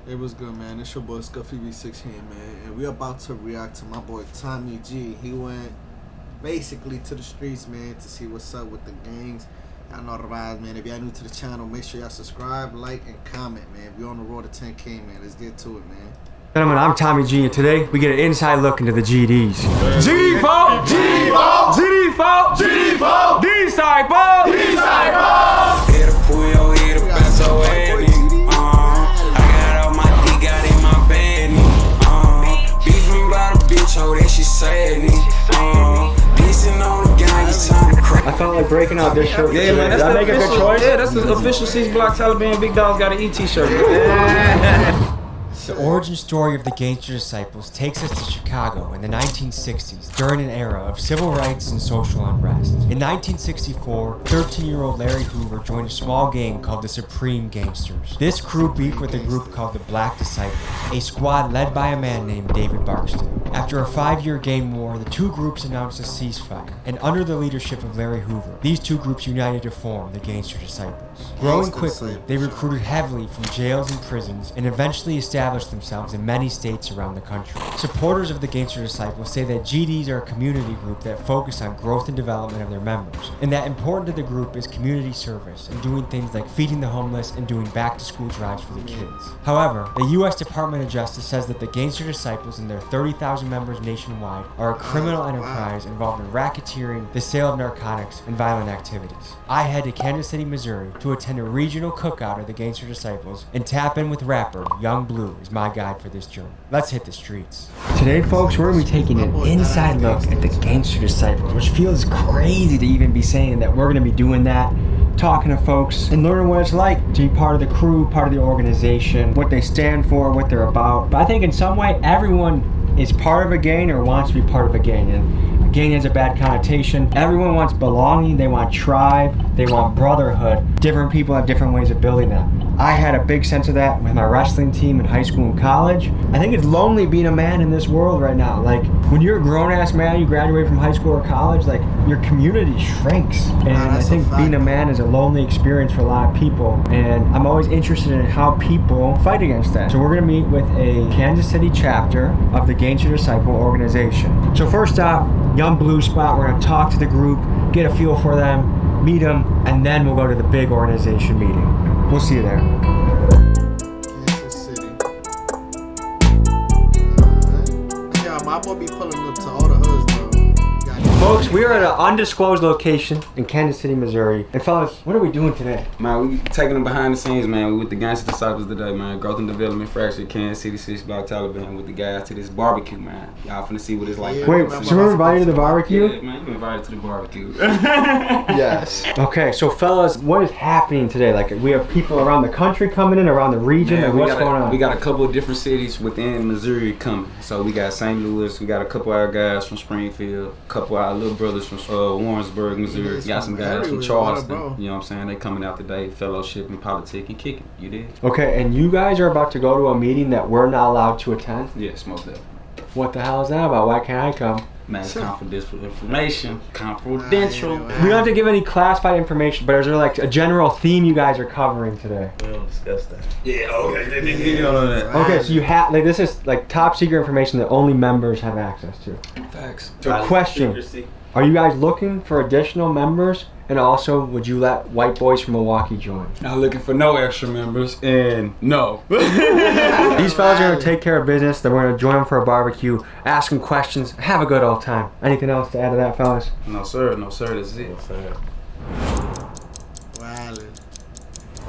It was good, man. It's your boy Scuffy V6 here, man. And we about to react to my boy Tommy G. He went basically to the streets, man, to see what's up with the gangs. Y'all know the vibes, man. If y'all new to the channel, make sure y'all subscribe, like, and comment, man. We on the road to 10K, man. Let's get to it, man. Gentlemen, I'm Tommy G, and today we get an inside look into the GDs. GD4! GD4! GD4! GD4! Disciple! Disciple! Hit a puyo, hit a peso, I got all my D, got in my bed, beefing by the bitch, oh, that she said me. Dissing on the gang, it's time to crack. I felt like breaking out this shirt. Yeah, man, that's Did I the make a official, good choice? Yeah, that's the official C's Block Taliban Big Dog's Got an E t-shirt. The origin story of the Gangster Disciples takes us to Chicago in the 1960s, during an era of civil rights and social unrest. In 1964, 13-year-old Larry Hoover joined a small gang called the Supreme Gangsters. This crew beefed with a group called the Black Disciples, a squad led by a man named David Barksdale. After a 5-year gang war, the two groups announced a ceasefire, and under the leadership of Larry Hoover, these two groups united to form the Gangster Disciples. Growing quickly, they recruited heavily from jails and prisons, and eventually established themselves in many states around the country. Supporters of the Gangster Disciples say that GDs are a community group that focus on growth and development of their members, and that important to the group is community service and doing things like feeding the homeless and doing back-to-school drives for the kids. However, the U.S. Department of Justice says that the Gangster Disciples and their 30,000 members nationwide are a criminal enterprise involved in racketeering, the sale of narcotics, and violent activities. I head to Kansas City, Missouri to attend a regional cookout of the Gangster Disciples and tap in with rapper Young Blue as my guide for this journey. Let's hit the streets. Today, folks, we're going to be taking an inside look at the Gangster Disciples, which feels crazy to even be saying that we're going to be doing that, talking to folks, and learning what it's like to be part of the crew, part of the organization, what they stand for, what they're about. But I think in some way, everyone is part of a gang or wants to be part of a gang. And a gang has a bad connotation. Everyone wants belonging, they want tribe, they want brotherhood. Different people have different ways of building that. I had a big sense of that with my wrestling team in high school and college. I think it's lonely being a man in this world right now. Like, when you're a grown-ass man, you graduate from high school or college, like, your community shrinks. And I think being a man is a lonely experience for a lot of people. And I'm always interested in how people fight against that. So we're gonna meet with a Kansas City chapter of the Gangster Disciple organization. So first stop, Young Blue spot. We're gonna talk to the group, get a feel for them, meet them, and then we'll go to the big organization meeting. We'll see you there. Kansas City. Yeah, my boy be pulling up to all the hoods, though. Folks, we are at an undisclosed location in Kansas City, Missouri. And fellas, what are we doing today? Man, we taking them behind the scenes, man. We with the Gangster Disciples today, man. Growth and Development Fraction, Kansas City, 6 Block Taliban with the guys to this barbecue, man. Y'all finna see what it's like. Wait, so we're invited to the barbecue? Yeah, man, you invited to the barbecue. Yes. Okay, so fellas, what is happening today? Like, we have people around the country coming in, around the region, Man, and what's going on? We got a couple of different cities within Missouri coming. So we got St. Louis, we got a couple of our guys from Springfield, a couple of our little brothers from Warrensburg, Missouri. Got some guys from Charleston. You know what I'm saying? They coming out today, fellowship and politic and kicking. You did? Okay, and you guys are about to go to a meeting that we're not allowed to attend? Yes, most definitely. What the hell is that about? Why can't I come? Man, it's confidential information. Confidential. We don't have to give any classified information, but is there like a general theme you guys are covering today? We don't discuss that. Yeah, okay. Okay, so you have, like, this is like top secret information that only members have access to. Facts. So question, Secrecy. are you guys looking for additional members? And also, would you let white boys from Milwaukee join? Not looking for no extra members, and no. These fellas are gonna take care of business. Then we're gonna join them for a barbecue, ask them questions, have a good old time. Anything else to add to that, fellas? No, sir. No, sir. That's it.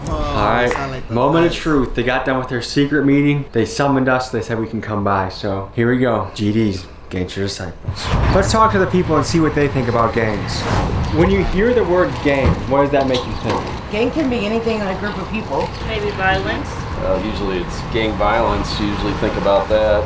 Alright, moment of truth. They got done with their secret meeting. They summoned us. They said we can come by. So here we go. GDs, Gangster Disciples. Let's talk to the people and see what they think about gangs. When you hear the word gang, what does that make you think? Gang can be anything in a group of people. Maybe violence. Usually it's gang violence. You usually think about that.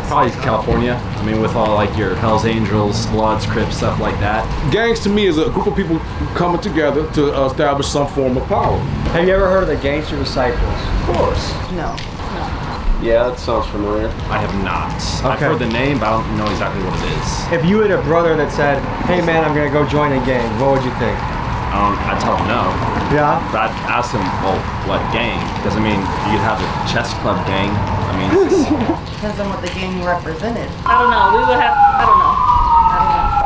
Probably California. I mean, with all like your Hells Angels, Bloods, Crips, stuff like that. Gangs to me is a group of people coming together to establish some form of power. Have you ever heard of the Gangster Disciples? Of course. No. Yeah, that sounds familiar. I have not. I've Okay. heard the name, but I don't know exactly what it is. If you had a brother that said, hey man, I'm gonna go join a gang, what would you think? I'd tell them no. Yeah? But asked him, well, what gang? Doesn't mean you'd have a chess club gang. I mean, Depends on what the gang represented. I don't know. We would have. I don't know.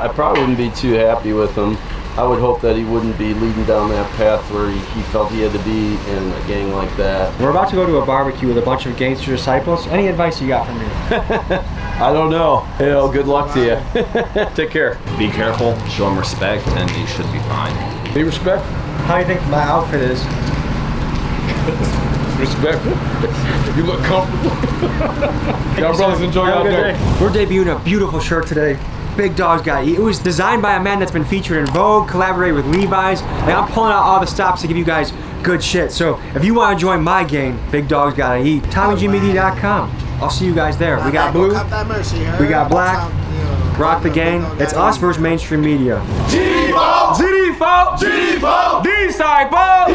I probably wouldn't be too happy with him. I would hope that he wouldn't be leading down that path where he felt he had to be in a gang like that. We're about to go to a barbecue with a bunch of gangster disciples. Any advice you got for me? I don't know. Good luck to you. Take care. be careful, show him respect, and you should be fine. Be respectful. How do you think my outfit is? Respectful. You look comfortable. Y'all brothers enjoy y'all day. We're debuting a beautiful shirt today. Big Dog's Gotta Eat. It was designed by a man that's been featured in Vogue, collaborated with Levi's. And I'm pulling out all the stops to give you guys good shit. So if you want to join my gang, Big Dog's Gotta Eat, TommyGmedia.com. I'll see you guys there. We got blue, we got black. Rock the gang. It's us versus mainstream media. G-Default! Disciple!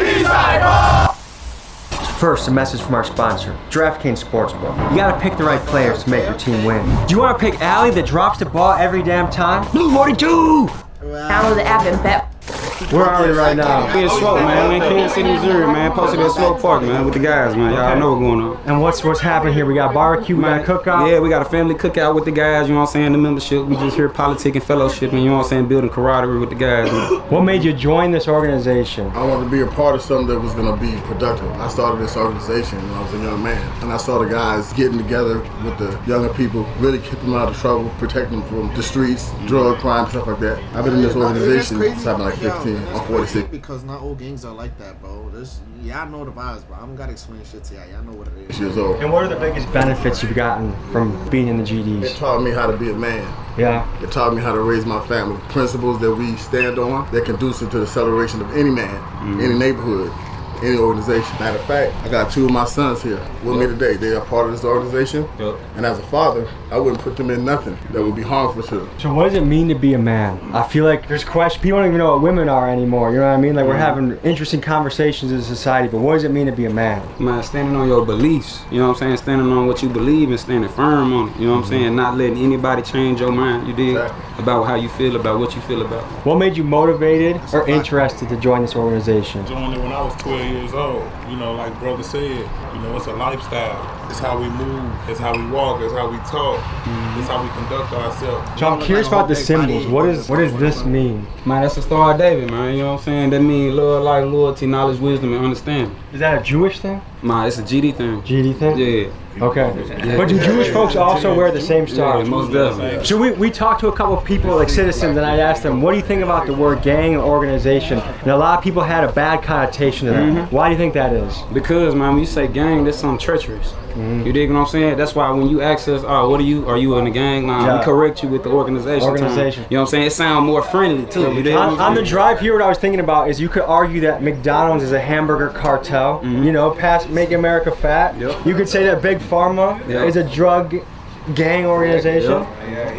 First, a message from our sponsor, DraftKings Sportsbook. You gotta pick the right players to make your team win. Do you wanna pick Allie that drops the ball every damn time? Blue 42! Download the app and bet. Where are we right now? We in Swope, man. We in Kansas City, Missouri, man. Posted at Swope Park, man, with the guys, man. Y'all know what's going on. And what's happening here? We got barbecue, we got a cookout. Yeah, we got a family cookout with the guys, you know what I'm saying? The membership. We just here politicking, fellowshipping, you know what I'm saying? Building camaraderie with the guys. What made you join this organization? I wanted to be a part of something that was going to be productive. I started this organization when I was a young man, and I saw the guys getting together with the younger people, really keep them out of trouble, protect them from the streets, drug, crime, stuff like that. I've been in this organization since I've been like 15. I'm 46. Because not all gangs are like that, bro. Y'all know the vibes, bro. I don't gotta explain shit to y'all. Y'all know what it is. Years old. And what are the biggest benefits you've gotten from being in the GDs? It taught me how to be a man. Yeah. It taught me how to raise my family. Principles that we stand on that conducive to the celebration of any man, any neighborhood, any organization. Matter of fact, I got 2 of my sons here with me today. They are part of this organization. And as a father, I wouldn't put them in nothing that would be harmful to them. So what does it mean to be a man? I feel like there's questions. People don't even know what women are anymore. You know what I mean? Like we're having interesting conversations in society, but what does it mean to be a man? Man, standing on your beliefs, you know what I'm saying? Standing on what you believe and standing firm on it, you know what I'm saying? Not letting anybody change your mind, you dig? About how you feel, about what you feel about. What made you motivated or interested to join this organization? Joined it when I was 12 years old. You know, like brother said, you know, it's a lifestyle. It's how we move, it's how we walk, it's how we talk, it's how we conduct ourselves. So I'm curious about the symbols. What does this mean? Man, that's the Star of David, man, you know what I'm saying? That means love, life, loyalty, knowledge, wisdom, and understanding. Is that a Jewish thing? Man, it's a GD thing. GD thing? Yeah. Okay. But do Jewish folks also wear the same stars? Yeah, most definitely. So we talked to a couple of people, like citizens, and I asked them, what do you think about the word gang and organization? And a lot of people had a bad connotation to that. Why do you think that is? Because, man, when you say gang, that's something treacherous. You dig what I'm saying? That's why when you ask us, oh, what are you in the gang? We correct you with the organization. You know what I'm saying? It sounds more friendly, too. You dig on the drive here, what I was thinking about is you could argue that McDonald's is a hamburger cartel, you know, past Make America Fat. You could say that Big Pharma is a drug gang organization.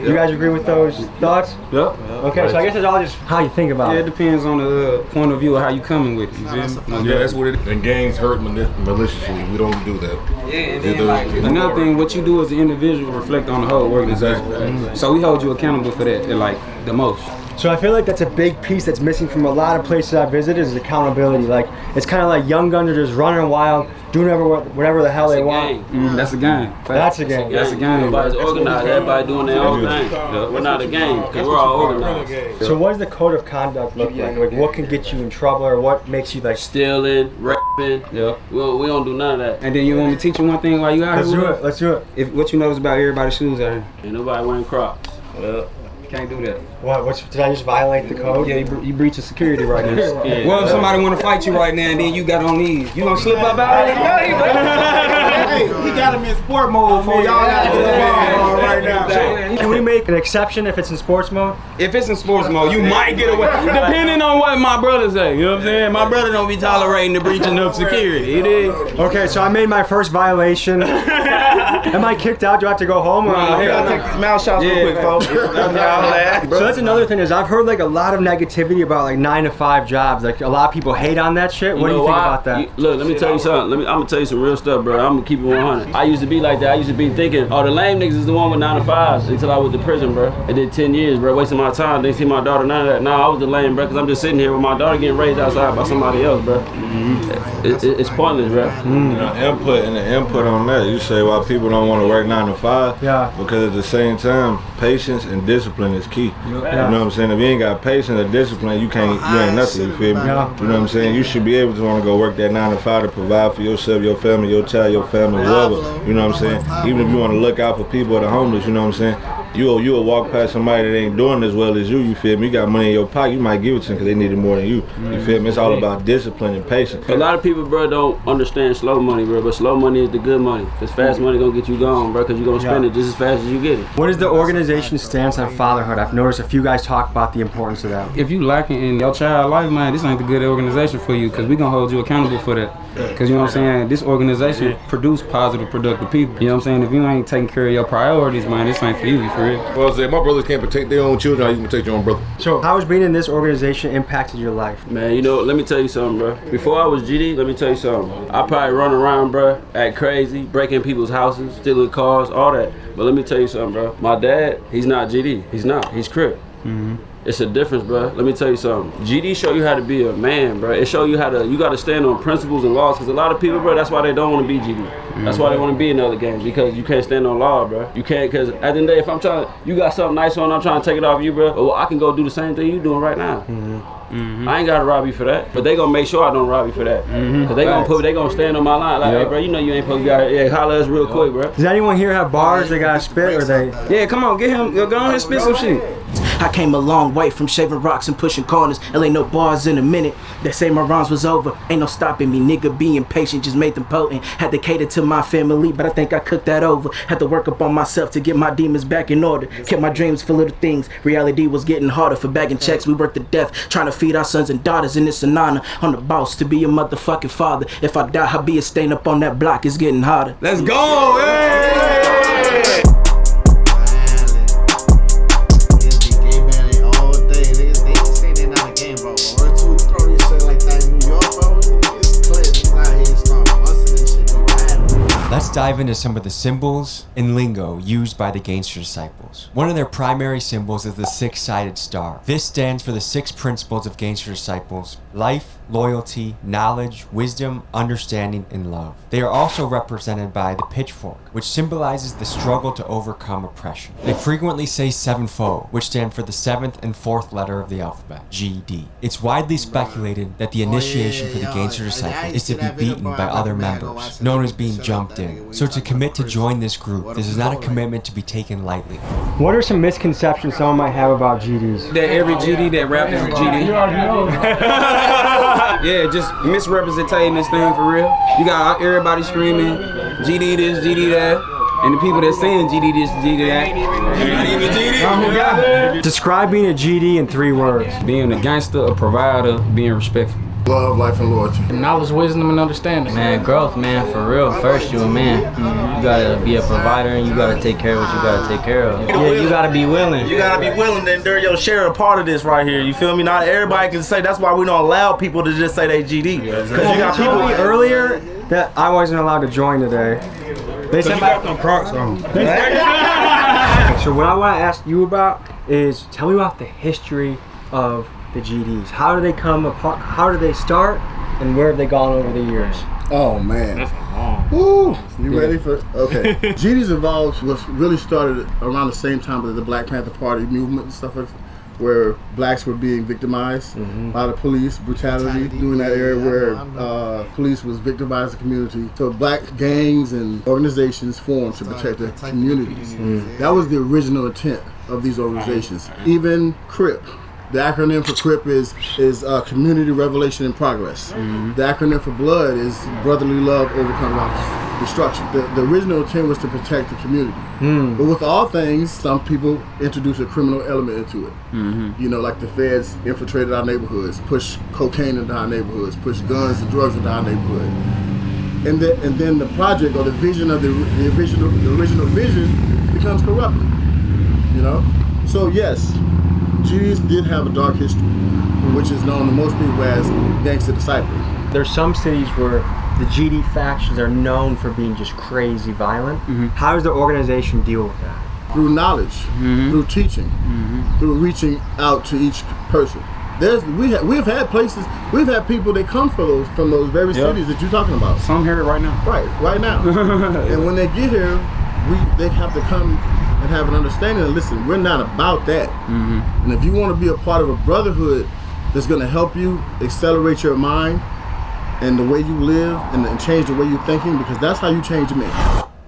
You guys agree with those thoughts? Okay, so I guess it's all just how you think about it. Yeah, it depends on the point of view of how you coming with it. Yeah, that's what it is. And gangs hurt maliciously. We don't do that. Yeah, and then another thing, what you do as an individual reflect on the whole organization. So we hold you accountable for that, like the most. So I feel like that's a big piece that's missing from a lot of places I visited is accountability. Like it's kind of like young guns are just running wild, doing whatever the hell they want. That's a gang. That's a gang. That's a gang. Everybody's organized. Everybody doing their own thing. We're not a gang because we're all organized. So what does the code of conduct look like? Like what can get you in trouble or what makes you like stealing, rapping? We don't do none of that. And then you want me to teach you one thing while you out here? Let's do it. If what you notice about everybody's shoes out here? Ain't nobody wearing Crocs. Can't do that. What? Did I just violate the code? Yeah, you breaching security right now. Well, if somebody want to fight you right now and then you got on these, you gonna slip up out? Hey, we got him in sport mode for y'all. Got to right now. Can we make an exception if it's in sports mode? If it's in sports mode, you might get away, depending on what my brother say. You know what I'm saying? My brother don't be tolerating the breaching of security. He did. Okay, so I made my first violation. Am I kicked out? Do I have to go home? Or Nah, hey, I'll take these mouth shots real quick, folks. So that's another thing is I've heard like a lot of negativity about like 9-to-5 jobs. Like a lot of people hate on that shit. What do you think about that? Look, let me tell you something. I'm gonna tell you some real stuff, bro. I'm gonna keep it 100. I used to be like that. I used to be thinking, oh, the lame niggas is the one with 9-to-5s until I went to prison, bro. I did 10 years, bro, wasting my time. Didn't see my daughter, none of that. Nah, I was the lame, bro, because I'm just sitting here with my daughter getting raised outside by somebody else, bro. It's pointless, bro. You know, input on that. You say why people don't want to work 9 to 5. Yeah. Because at the same time, patience and discipline is key. You know what I'm saying? If you ain't got patience or discipline, you ain't nothing. You feel me? Yeah. You know what I'm saying? You should be able to want to go work that 9 to 5 to provide for yourself, your family, your child, your family, whoever. You know what I'm saying? Even if you want to look out for people that are homeless, you know what I'm saying? You'll walk past somebody that ain't doing as well as you feel me? You got money in your pocket, you might give it to them because they need it more than you. You feel me? It's all about discipline and patience. A lot of people, bro, don't understand slow money, bro, but slow money is the good money. Because fast money gonna get you gone, bro, because you're gonna spend it just as fast as you get it. What is the organization's stance on fatherhood? I've noticed a few guys talk about the importance of that. If you lacking in your child life, man, this ain't the good organization for you, because we gonna hold you accountable for that. Because, you know what I'm saying, this organization produce positive, productive people. You know what I'm saying? If you ain't taking care of your priorities, man, this ain't for you, for real. Well, say my brothers can't protect their own children, how you can protect your own brother? So, how has being in this organization impacted your life? Man, you know, let me tell you something, bro. Before I was GD, let me tell you something. I probably run around, bro, act crazy, breaking people's houses, stealing cars, all that. But let me tell you something, bro. My dad, he's not GD. He's not. He's Crip. It's a difference, bro. Let me tell you something. GD show you how to be a man, bro. It show you how to, you got to stand on principles and laws. Because a lot of people, bro, that's why they don't want to be GD. That's why they want to be in other games, because you can't stand on law, bro. You can't, because at the end of the day, if I'm trying to, you got something nice on, I'm trying to take it off you, bro. Well, I can go do the same thing you doing right now. I ain't gotta rob you for that, but they gonna make sure I don't rob you for that. Cause they gonna stand on my line like, hey, bro, you know you ain't supposed to go, yeah, holler at us real quick, bro. Does anyone here have bars they gotta spit, or they? Yeah, come on, get him, go on and spit some shit. I came a long way from shaving rocks and pushing corners. There ain't no bars in a minute. They say my rhymes was over. Ain't no stopping me. Nigga being patient just made them potent. Had to cater to my family, but I think I cooked that over. Had to work up on myself to get my demons back in order. Kept my dreams full of the things. Reality was getting harder. For bagging checks, we worked to death. Trying to feed our sons and daughters, and it's an honor. I'm the boss to be a motherfucking father. If I die, I'll be a stain up on that block. It's getting harder. Let's go! Hey! Let's dive into some of the symbols and lingo used by the Gangster Disciples. One of their primary symbols is the six-sided star. This stands for the 6 principles of Gangster Disciples: life, loyalty, knowledge, wisdom, understanding, and love. They are also represented by the pitchfork, which symbolizes the struggle to overcome oppression. They frequently say sevenfold, which stand for the 7th and 4th letter of the alphabet, GD. It's widely speculated that the initiation for the Gangster Disciples is to be beaten by other members, known as being jumped in. So to commit to join this group, this is not a commitment to be taken lightly. What are some misconceptions someone might have about GDs? That every GD that rap is a GD. Yeah, just misrepresenting this thing for real. You got everybody screaming GD this, GD that, and the people that's saying GD this, GD that, not even GD. Describe being a GD in 3 words. Being a gangster, a provider, being respectful. Love, life, and loyalty. Knowledge, wisdom, and understanding. Man, growth, man, for real. First, you a man. You gotta be a provider, and you gotta take care of what you gotta take care of. Yeah, you gotta be willing. You gotta be willing to endure your share of part of this right here. You feel me? Not everybody can say. That's why we don't allow people to just say they GD. Because you got people earlier that I wasn't allowed to join today. They said got them Crocs on. So what I want to ask you about is tell me about the history of the GDs. How do they come apart? How do they start? And where have they gone over the years? Oh man. That's long. Woo! You ready for? Okay. GDs Evolved was really started around the same time as the Black Panther Party movement and stuff like that, where blacks were being victimized by the police, brutality during that era where police was victimizing the community. So black gangs and organizations formed to protect their communities. That was the original intent of these organizations. Even CRIP. The acronym for CRIP is Community Revelation and Progress. The acronym for Blood is Brotherly Love Overcomes Destruction. The original intent was to protect the community. But with all things, some people introduce a criminal element into it. You know, like the feds infiltrated our neighborhoods, pushed cocaine into our neighborhoods, pushed guns and drugs into our neighborhood. and then the project or the vision of the original vision becomes corrupted. You know, so yes, GDs did have a dark history, which is known to most people as gangster disciples. There's some cities where the GD factions are known for being just crazy violent. How does the organization deal with that? Through knowledge, through teaching, through reaching out to each person. We've had people that come from those very cities that you're talking about. Some here right now. Right now. And when they get here, they have to come and have an understanding and listen, we're not about that. And if you want to be a part of a brotherhood that's going to help you accelerate your mind and the way you live and change the way you're thinking, because that's how you change men.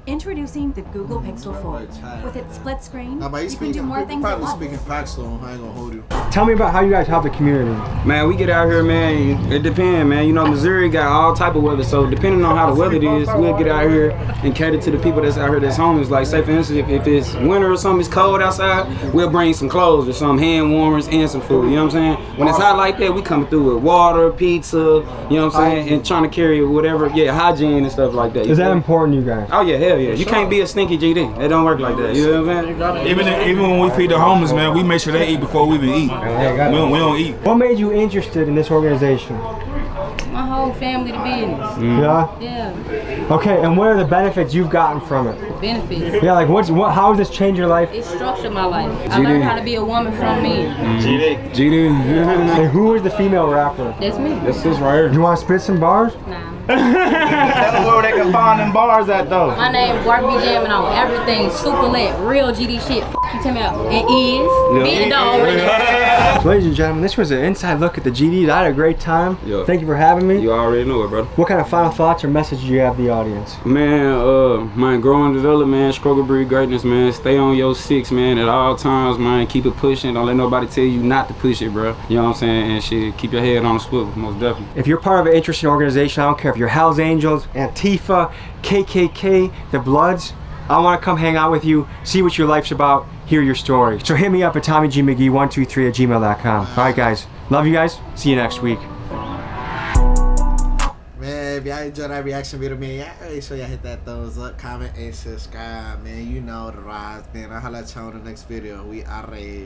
Introducing the Google Pixel 4. With its split screen, you can do more things at once. Speaking facts though, I ain't gonna hold you. Tell me about how you guys help the community. Man, we get out here, man. It depends, man. You know, Missouri got all type of weather, so depending on how the weather is, we'll get out here and cater to the people that's out here that's homeless. Like, say for instance, if it's winter or something, it's cold outside, we'll bring some clothes or some hand warmers and some food. You know what I'm saying? When it's hot like that, we coming through with water, pizza. You know what I'm saying? And trying to carry whatever, hygiene and stuff like that. Is that important to you guys? Oh yeah, hell yeah. You can't be a stinky GD. It don't work like that. You know what I'm saying? Even when we feed the homeless, man, we make sure they eat before we even eat. We don't eat. What made you interested in this organization? My whole family, the business. Yeah? Yeah. Okay, and what are the benefits you've gotten from it? Benefits. Yeah, like how has this changed your life? It structured my life. I learned how to be a woman from men. GD. And who is the female rapper? That's me. That's this right here. You want to spit some bars? Nah. Tell them where they can find them bars at though. My name Barbie jamming on everything. Super lit. Real GD shit. You tell me out. It is. Big dog. Ladies and gentlemen, this was an inside look at the GDs. I had a great time. Yeah. Thank you for having me. You already know it, brother. What kind of final thoughts or message do you have the audience? Man, grow and develop, man. Struggle, breed greatness, man. Stay on your six, man, at all times, man. Keep it pushing. Don't let nobody tell you not to push it, bro. You know what I'm saying? And shit, keep your head on the swivel, most definitely. If you're part of an interesting organization, I don't care if you're Hells Angels, Antifa, KKK, the Bloods, I want to come hang out with you, see what your life's about, hear your story. So hit me up at TommyGMcGee123@gmail.com. All right, guys. Love you guys. See you next week. Man, if y'all enjoyed that reaction video, man, y'all make sure y'all hit that thumbs up, comment, and subscribe, man. You know the rise, man. I'll holla at y'all on the next video. We are ready.